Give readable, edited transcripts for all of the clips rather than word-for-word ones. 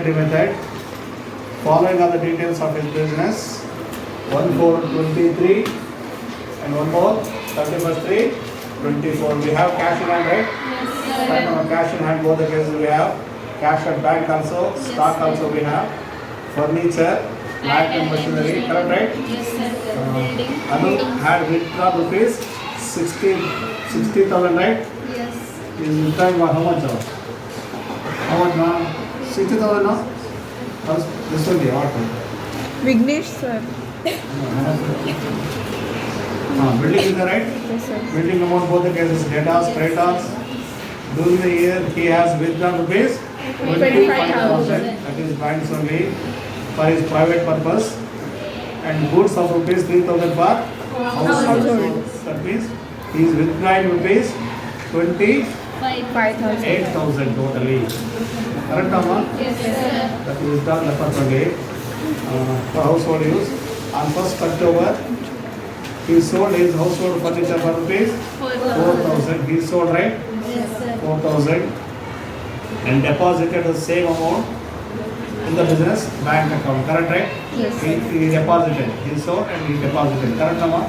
Method. Following are the details of his business. 1/4/23 and one more 31/3/24. We have cash in hand, right? Yes, Right now, cash in hand, both the cases we have. Cash at bank also, stock also we have. Furniture, plant and machinery, correct, right? Yes, sir. Building. Anu had withdrawn rupees 60,000, right? Yes. He is withdrawing how much now? How much now? 60,000 now? This will be what? Vignesh sir. Building is the right? Yes sir. Building amount both the cases, debtors, creditors. During the year he has withdrawn rupees 25,000. That is banks only for his private purpose. And goods of rupees 3,000 for household. So that means he is withdrawing rupees 28,000 5,000. totally. Correct, Amma? Yes, sir. That is done only for household use. On 1st October, he sold his household furniture for rupees 4,000. He sold, right? Yes, sir. 4,000 and deposited the same amount in the business bank account. Correct, right? Yes, sir. He deposited. He sold and he deposited. Correct, Amma?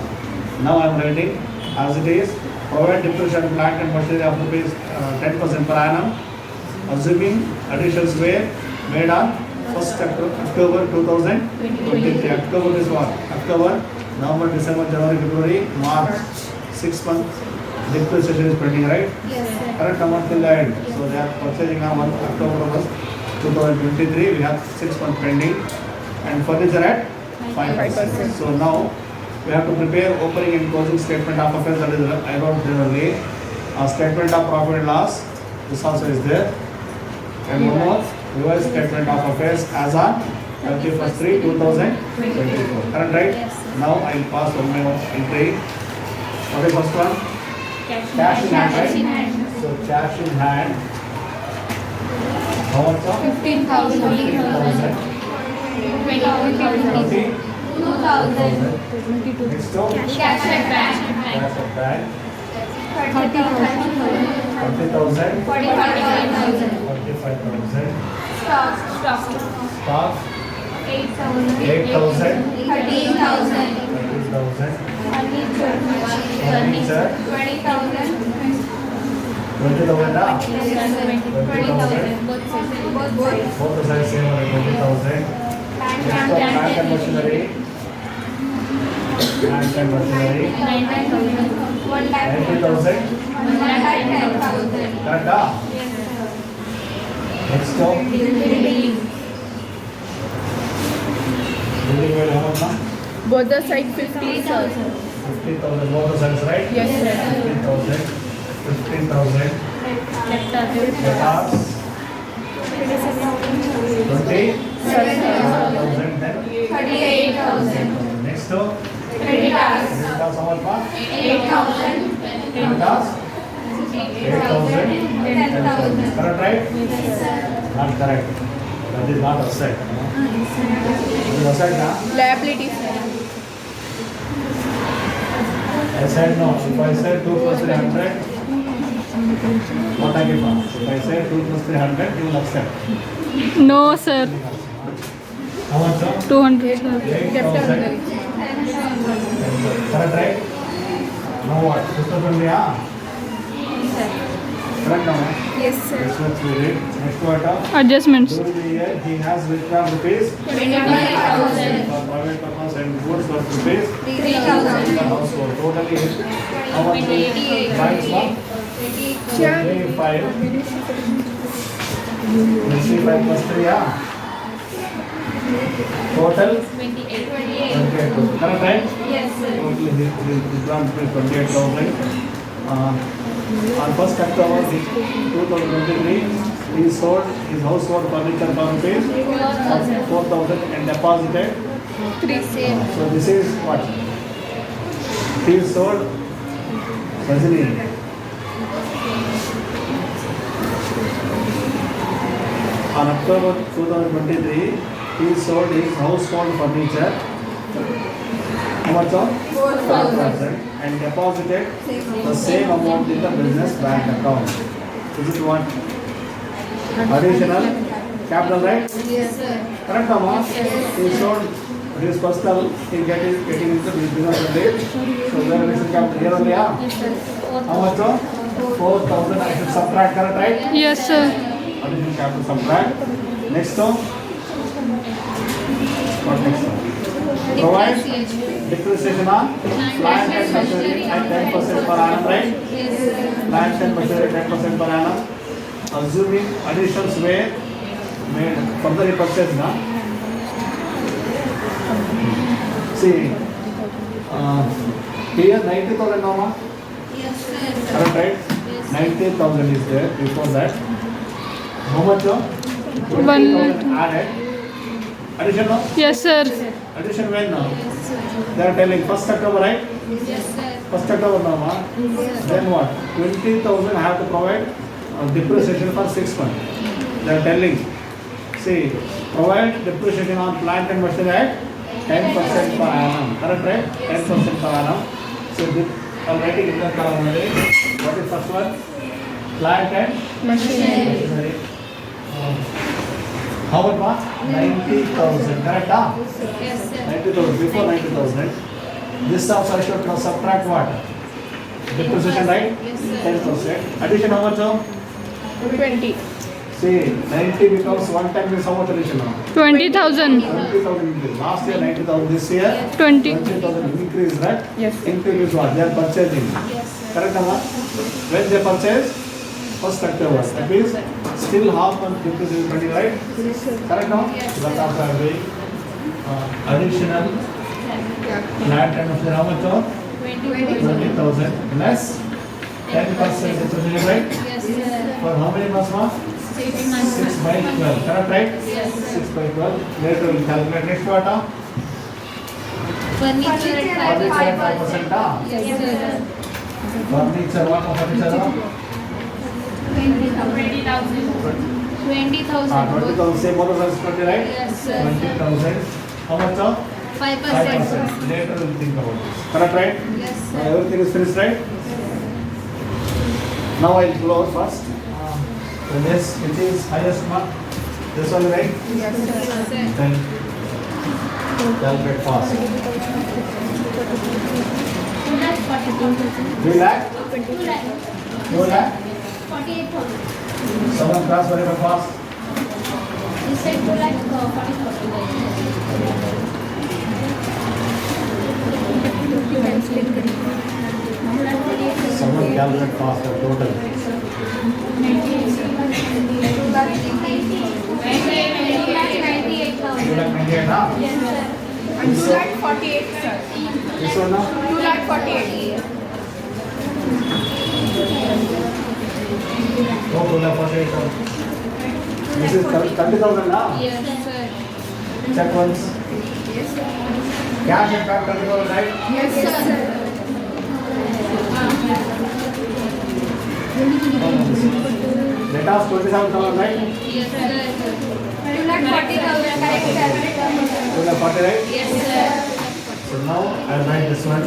Now I am writing as it is. Provide depreciation plant and machinery of rupees 10% per annum, assuming additions were made on 1st October 2023. October is what? October, November, December, January, February, March. 6 months depreciation is pending, right? Yes, sir. Correct amount till the end. So they are purchasing on 1 October 1st, 2023. We have 6 months pending and furniture at 5%. So now we have to prepare opening and closing statement of affairs. That is I wrote there only. Statement of profit and loss. This also is there. And one more revised statement of affairs as on 31/3/2024. Correct, right? Yes, sir. Now I will pass one by one entry. What is first one? Cash in hand, Cash in right? hand. So cash in hand. How much? 15,000. 15,000. 20,000. 2,000. 22. Next one. Cash at bank. Cash at bank. 30,000. 20,000. 45,000. 45,000. Stock. Stock. 8,000. 8,000. 13,000. 30,000. Furniture. Furniture. 20,000. 20,000. Yes, sir. 20,000. Both sides. Both the sides same are 20,000. Next one, plant and machinery. Plant and machinery. 90,000. 90,000. 110,000. Correct? Yes, sir. Next one. Building. Building value how much now? Both the side 50,000. 50,000. Both the sides, right? Yes sir. 15,000. 15,000. Debtors. 20,000. Then 38,000. next one. Creditors. Debtors how much now? 8,000. Debtors. 8,000. 10,000. Correct, right? Yes, sir. Not correct. That is not asset. It is asset now. Liabilities. I said no. If I say 2 plus 300, what I give up? If I say 2 plus 300, you will accept. No, sir. How much, sir? 200, sir. 8,000. Correct, right? Now what? System only, ah? Correct now, eh? Yes sir. This one we read. Next quarter. Adjustments. During the year, he has withdrawn rupees 25,000. for private purpose and goods for rupees 3,000. the household. Totally, how much? 28,000. Banks, no? 25. Let's see, 5 plus 3, yeah? Total 28,000. 28,000. Correct, right? Yes, sir. Totally, he withdrawn rupees 28,000. On 1st October 2023, he sold his household furniture for rupees 4,000. 4,000 and deposited. 3 same. So this is what? He sold Sajini. On October 2023, he sold his household furniture. How much of? 4,000 and deposited the same amount in the business bank account. Is it what? Additional capital, right? Yes, sir. Correct, Amma? He showed his personal, he getting into this business only. So there is a capital here only, yeah? Yes, sir. How much? 4,000. I should subtract, correct, right? Yes, sir. Additional capital subtract. Next one. What next one? Provide depreciation on plant and machinery at 10% per annum, right? Yes, sir. Plant and machinery 10% per annum. Assuming additions were made further purchase, na? See, here 90,000 now, ma? Yes, sir. Correct, right? 90,000 is there before that. How much? 20,000 added. Addition, no? Yes, sir. Addition when now? Yes, sir. They are telling 1st October, right? Yes, sir. 1st October now, ma? Then what? 20,000 I have to provide depreciation for 6 months. They are telling, see, provide depreciation on plant and machinery at 10% per annum. Correct, right? 10% per annum. So this already in the column only. What is first one? Plant and machinery. How much, ma? 90,000. Correct, ah? Yes, sir. 90,000, before 90,000. This also I should subtract what? Depreciation, right? Yes, sir. 10%. Addition how much? 20. See, 90 becomes 110 means how much addition now? 20,000. 20,000 increase. Last year 90,000, this year 20. 20,000 increase, right? Yes. Increase is what? They are purchasing. Yes, sir. Correct, Amma? When they purchase? 1st October. That means still half month depreciation 20, right? Correct now? Yes, That sir. also I am doing. Additional plant and machinery how much? 20,000 less 10% depreciation, right? Yes, sir. For how many months, ma? 6 months. 6 by 12. Correct, right? Yes, sir. 6 by 12. Later we will calculate. Next what? Furniture at 5%. Yes, sir. Furniture, what of furniture? 20,000. 20,000. Same model as 20, right? Yes, sir. 20,000. How much? 5%. 5%. Later we will think about this. Correct, right? Yes, Now sir. everything is finished, right? Now I will close first. This, it is highest mark. This one, right? Yes, sir. Then calculate fast. 3 lakh? 2 lakh? 48,000. Someone cross very fast. You said 2 lakh 40,000. Someone calculate fast the total. 2 lakh 98, huh? And 2 lakh 48, sir. This one, now? 2 lakh 48. Oh, 2 lakh 48. This is 30,000, now? Yes, sir. Check once. Cash and back 30,000, right? Yes, sir. Let us 27,000, right? Yes, sir. 2 lakh 40,000. Correct, sir. 2 lakh 40, right? Yes, sir. So now I write this one.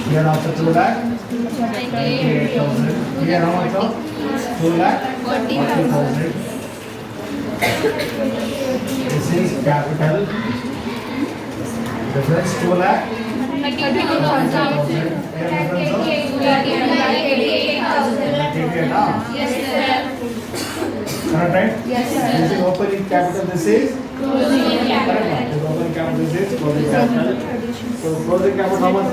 Here also 2 lakh 98,000. Here how much? 2 lakh 40,000. This is capital. Difference 2 lakh 32,000. Here difference of 88, huh? Yes, sir. Correct, right? Yes, sir. This is opening capital. This is Closing correct. capital. This opening capital. This is closing capital. So closing capital how much?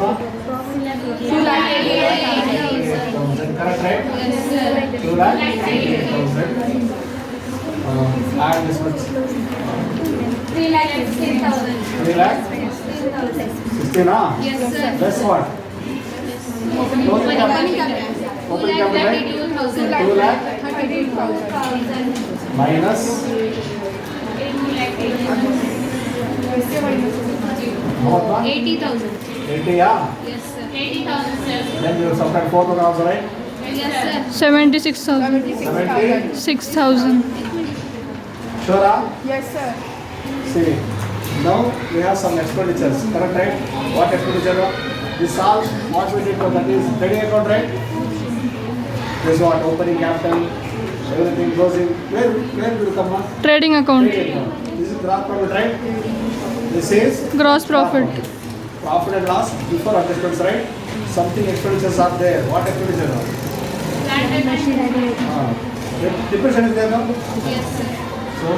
2 lakh 88,000. Correct, right? Yes, sir. 2 lakh 88,000. Add this much. 3 lakh 16,000. 3 lakh 16, huh? Yes, sir. That's what? Closing capital. 2 lakh 32,000. 2 lakh 32,000. minus how much? 80,000. 80, yeah? Yes, sir. 80,000, sir. Then you subtract 4,000 also, right? Yes, sir. 76,000. 70? 6,000. Sure, huh? Yes, sir. See, now we have some expenditures, correct, right? What expenditure? This all what we did, that is ready account, right? This is what opening capital, Everything goes in. Where will come on? Trading account. This is gross profit, right? This is Gross profit. Profit and loss before adjustments, right? Something expenditures are there. What expenditure are? Plant and machinery. Depreciation is there now? Yes, sir. So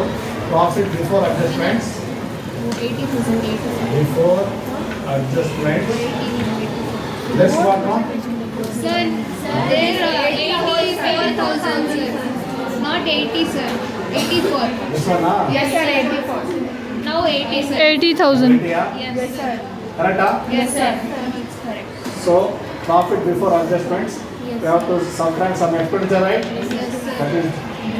profit before adjustments. 80,000. Before adjustments. Less what now? Sir, there 84,000, sir. Not 80, sir. 84. This one, ah? Yes, sir. 84. Now 80, sir. 80,000. 80, yeah? Yes, Yes, sir. Correct, ah? Yes, sir. It's correct. So profit before adjustments. Yes. We have to subtract some expenditure, right? Yes, sir. That is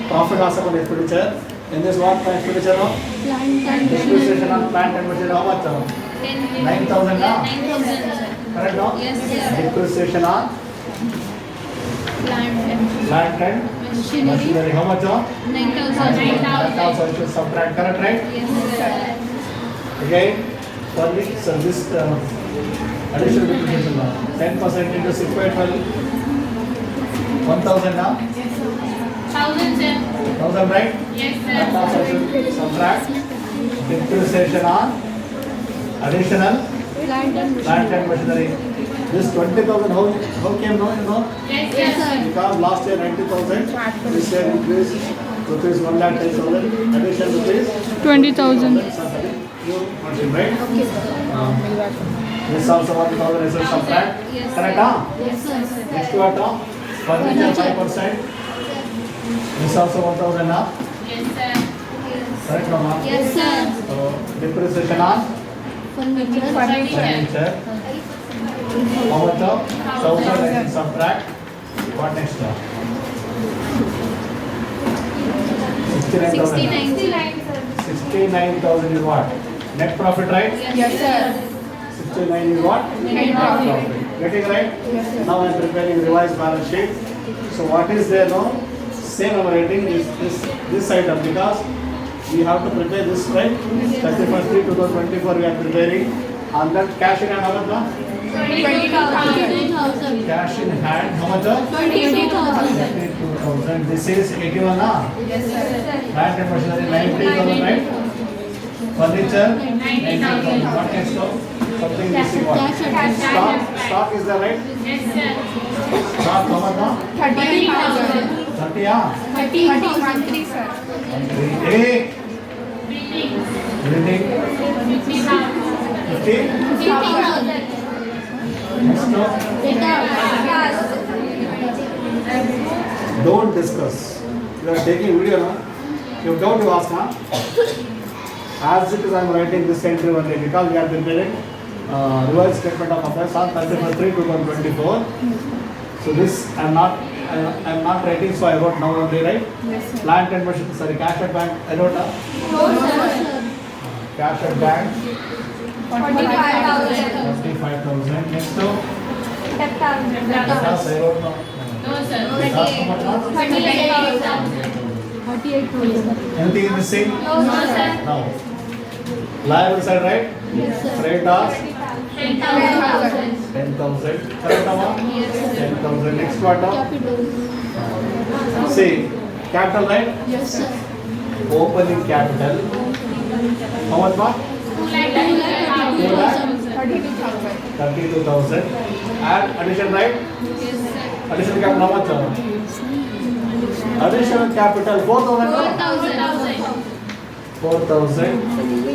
profit also called expenditure. In this what expenditure now? Plant and Depreciation on plant and machinery, how much? 9,000 now? 9,000, sir. Correct now? Yes, sir. Depreciation on Plant and plant and machinery. machinery, how much? 9,000. That also you should subtract, correct, right? Yes, sir. Again, for this, this additional depreciation now, 10% into 6 by 12, 1,000 now, 1,000, sir. 1,000, right? Yes, That sir. also you should subtract. Depreciation on additional Plant and plant and machinery. This 20,000, how came now, you know? Yes, sir. Because last year 90,000, this year increase rupees 1,10,000, addition rupees 20,000. New machine, right? This also 1,000 is a subtract. Yes, Correct, sir. huh? Yes, sir. Next to what, huh? Furniture 5%. This also 1,000, huh? Yes, sir. Correct, no, ma'am? Yes, sir. So depreciation on Furniture. furniture. How much of? 1,000 and subtract. What next? 69,000. 69,000 is what? Net profit, right? Yes, sir. 69 is what? Net profit. Getting right? Yes, sir. Now I am preparing revised balance sheet. So what is there now? Same I am writing is this item because we have to prepare this, right? 31st 2024 we are preparing. On that cash in hand, how much? 22,000. Cash in hand, how much? 22,000. 22,000. This is 81, na? Yes, sir. Plant and machinery 90,000, right? Furniture 90,000. What next? Something missing what? Stock is there, right? Yes, sir. Stock how much? Na? 30,000. 30, yeah? 30,000, sir. 3, Building. building 50. 50,000. Next no? Don't discuss. You are taking video, no? You have doubt, you ask, na? As it is, I am writing this entry only because we are preparing revised statement of affairs on 31/3/2024. So this I am not writing, so I wrote now only, right? Yes, sir. Plant and machine, sorry, cash at bank, I wrote cash at bank 45,000. 45,000. Next to Debtors. because I wrote now. No, sir. Because how much now? 38,000. Anything missing? No, sir. No. Liable side, right? Yes, sir. Creditors 10,000. 10,000. Correct amount? Yes, sir. 10,000. Next quarter. See, capital, right? Yes, sir. Opening capital. How much more? 2,32,000. 32,000. And addition, right? Yes, sir. Additional capital, how much? Additional capital, 4,000. 4,000. 4,000.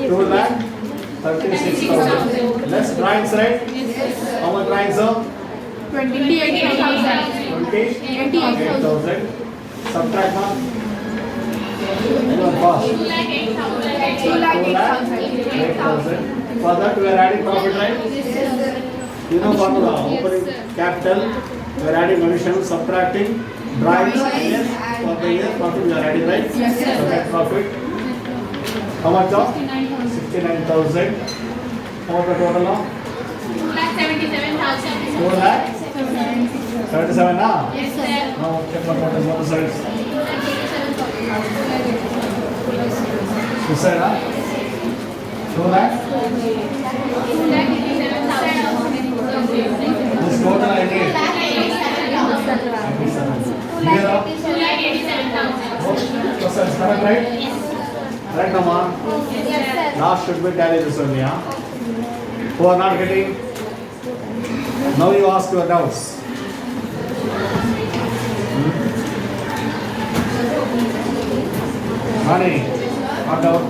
2,36,000. Less drawings, right? How much drawings, sir? 28,000. 28,000. Subtract now. Anyone fast? 2,08,000. For that we are adding profit, right? You know formula, opening capital, we are adding addition, subtracting, drawings, and then for the year profit we are adding, right? Yes, sir. So net profit. How much of? 69,000. How much the total now? 2,77,000. 2,77 now? Yes, sir. Now check what is both sides. This side, huh? 2,00,000. This total I need. 87. Here, huh? 2,87,000. percent. Correct, right? Correct, Amma? Yes, sir. Last should be tally this only, huh? Who are not getting? Now you ask your doubts. Honey, not doubt.